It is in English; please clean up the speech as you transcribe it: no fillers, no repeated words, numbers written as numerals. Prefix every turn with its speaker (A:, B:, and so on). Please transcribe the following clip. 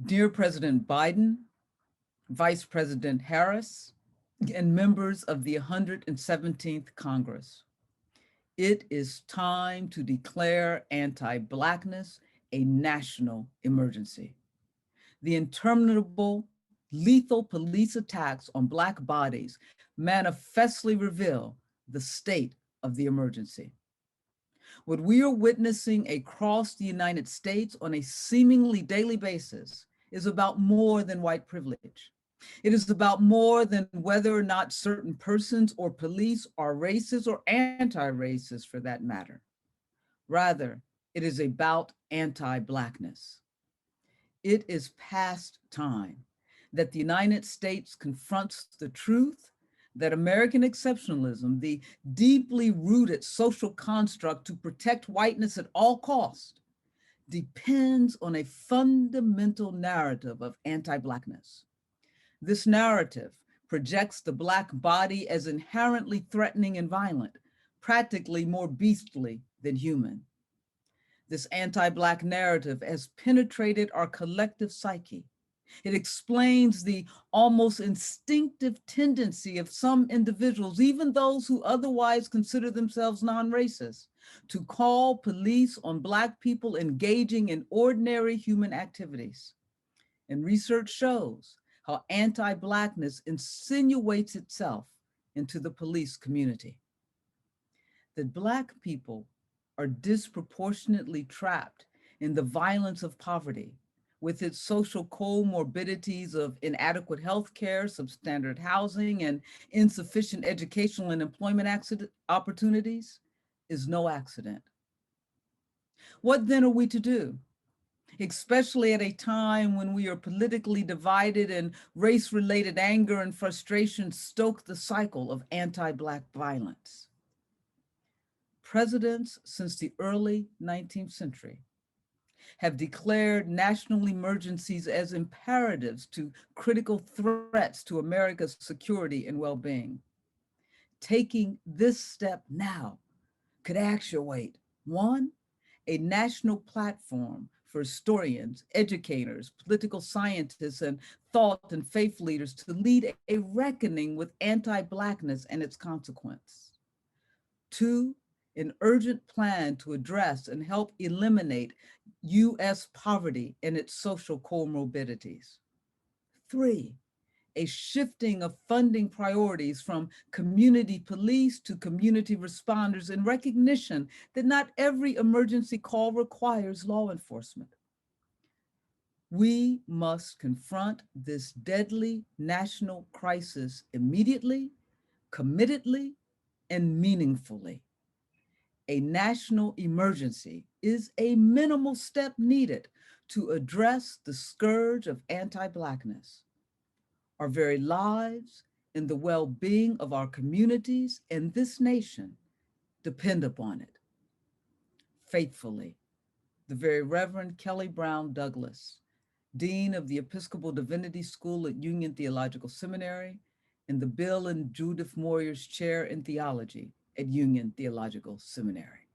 A: Dear President Biden, Vice President Harris, and members of the 117th Congress, it is time to declare anti-Blackness a national emergency. The interminable, lethal police attacks on Black bodies manifestly reveal the state of the emergency. What we are witnessing across the United States on a seemingly daily basis is about more than white privilege. It is about more than whether or not certain persons or police are racist or anti-racist for that matter. Rather, it is about anti-Blackness. It is past time that the United States confronts the truth that American exceptionalism, the deeply rooted social construct to protect whiteness at all costs, depends on a fundamental narrative of anti-Blackness. This narrative projects the Black body as inherently threatening and violent, practically more beastly than human. This anti-Black narrative has penetrated our collective psyche. It explains the almost instinctive tendency of some individuals, even those who otherwise consider themselves non-racist, to call police on Black people engaging in ordinary human activities. And research shows how anti-Blackness insinuates itself into the police community. That Black people are disproportionately trapped in the violence of poverty, with its social comorbidities of inadequate health care, substandard housing, and insufficient educational and employment opportunities, is no accident. What then are we to do? Especially at a time when we are politically divided and race-related anger and frustration stoke the cycle of anti-Black violence. Presidents since the early 19th century have declared national emergencies as imperatives to critical threats to America's security and well-being. Taking this step now could actuate, one, a national platform for historians, educators, political scientists, and thought and faith leaders to lead a reckoning with anti-Blackness and its consequence. Two, an urgent plan to address and help eliminate U.S. poverty and its social comorbidities. Three, a shifting of funding priorities from community police to community responders in recognition that not every emergency call requires law enforcement. We must confront this deadly national crisis immediately, committedly, and meaningfully. A national emergency is a minimal step needed to address the scourge of anti-Blackness. Our very lives and the well-being of our communities and this nation depend upon it. Faithfully, the very Reverend Kelly Brown Douglas, Dean of the Episcopal Divinity School at Union Theological Seminary, and the Bill and Judith Moyers Chair in Theology at Union Theological Seminary.